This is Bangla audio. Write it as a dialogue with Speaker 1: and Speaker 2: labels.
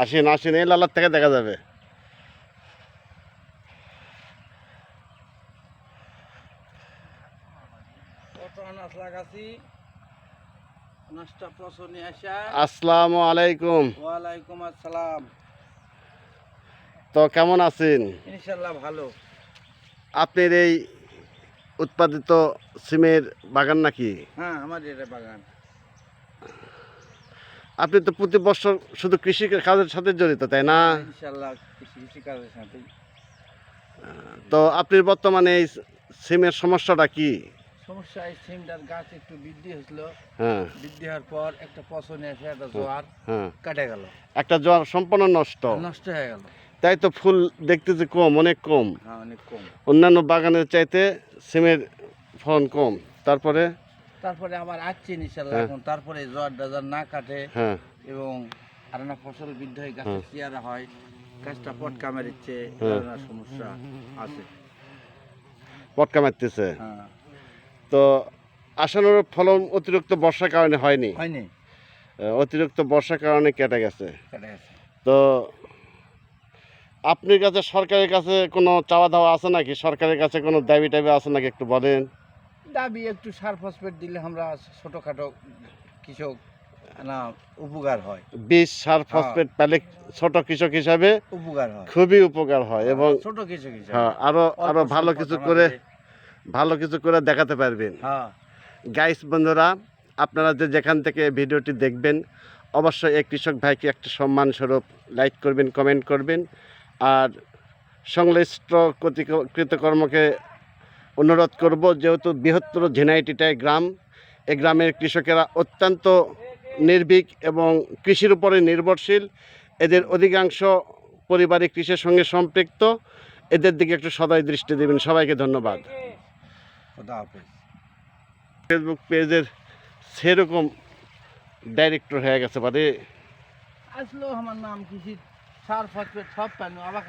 Speaker 1: আসেন আসেন, এই লালার থেকে দেখা যাবে। আসসালামু আলাইকুম।
Speaker 2: ওয়ালাইকুম আসসালাম।
Speaker 1: তো কেমন আছেন?
Speaker 2: ইনশাল্লাহ ভালো।
Speaker 1: আপনার এই উৎপাদিত সিমের বাগান নাকি?
Speaker 2: হ্যাঁ, আমার এটা বাগান।
Speaker 1: আপনি তো প্রতি বছর শুধু কৃষি কাজের সাথে জড়িত, তাই না?
Speaker 2: ইনশাল্লাহ কৃষি কাজের সাথে।
Speaker 1: তো আপনি বর্তমানে এই সিমের সমস্যাটা কি?
Speaker 2: সমস্যা, এই সিমটার গাছ একটু বৃদ্ধি হয়েছিল।
Speaker 1: হ্যাঁ
Speaker 2: বৃদ্ধি হওয়ার পর একটা পচনে এসে একটা জোয়ার
Speaker 1: হ্যাঁ,
Speaker 2: কেটে গেল,
Speaker 1: একটা জোয়ার সম্পূর্ণ নষ্ট
Speaker 2: নষ্ট হয়ে গেল।
Speaker 1: তাই তো ফুল দেখতেছি কম, অনেক কম।
Speaker 2: হ্যাঁ, অনেক কম।
Speaker 1: অন্যান্য বাগানের চাইতে সিমের ফলন কম। তারপরে
Speaker 2: আবার আসছে ইনশাল্লাহ
Speaker 1: হ্যাঁ।
Speaker 2: এখন। তারপরে জোয়ার ডাজার না কাটে
Speaker 1: হ্যাঁ
Speaker 2: এবং আর না ফসল বৃদ্ধি হয়ে গাছের
Speaker 1: হ্যাঁ।
Speaker 2: চেয়ারা হয়, গাছটা পটকা মেরেছে,
Speaker 1: হ্যাঁ।
Speaker 2: নানা সমস্যা আছে।
Speaker 1: পটকা মারতেছে।
Speaker 2: হ্যাঁ,
Speaker 1: তো আশানুরূপ ফলন অতিরিক্ত বর্ষার কারণে হয়নি।
Speaker 2: হয়নি,
Speaker 1: অতিরিক্ত বর্ষার কারণে কেটে গেছে।
Speaker 2: কেটে গেছে।
Speaker 1: তো আপনার কাছে সরকারের কাছে কোনো চাওয়া দাওয়া আছে নাকি? সরকারের কাছে কোনো দাবি টাবি আছে নাকি, একটু বলেন।
Speaker 2: দাবি একটু সার ফসফেট দিলে আমরা ছোটোখাটো কৃষক না উপকার হয়।
Speaker 1: বীজ সার ফসফেট পেলে ছোট কৃষক হিসাবে
Speaker 2: উপকার হয়,
Speaker 1: খুবই উপকার হয় এবং
Speaker 2: ছোট কৃষক হিসাবে
Speaker 1: হ্যাঁ, আরো
Speaker 2: অল্প
Speaker 1: ভালো
Speaker 2: সম্পদ
Speaker 1: কিছু
Speaker 2: আমাদের।
Speaker 1: ভালো কিছু করে দেখাতে পারবেন।
Speaker 2: হ্যাঁ,
Speaker 1: গাইস বন্ধুরা, আপনারা যেখান থেকে ভিডিওটি দেখবেন অবশ্যই এই কৃষক ভাইকে একটা সম্মানস্বরূপ লাইক করবেন, কমেন্ট করবেন। আর সংশ্লিষ্ট কৃতকর্মকে অনুরোধ করব, যেহেতু বৃহত্তর ঝিনাইটিটায় গ্রাম, এই গ্রামের কৃষকেরা অত্যন্ত নির্ভীক এবং কৃষির উপরে নির্ভরশীল। এদের অধিকাংশ পরিবারিক কৃষির সঙ্গে সম্পৃক্ত। এদের দিকে একটু সদয় দৃষ্টি দেবেন। সবাইকে ধন্যবাদ।
Speaker 2: খোদা হাফেজ।
Speaker 1: ফেসবুক পেজের সেরকম ডাইরেক্টর হয়ে গেছে বাদে
Speaker 2: আসলো আমার নাম কৃষি সার ফসফেট সব পাইনি, অবাক।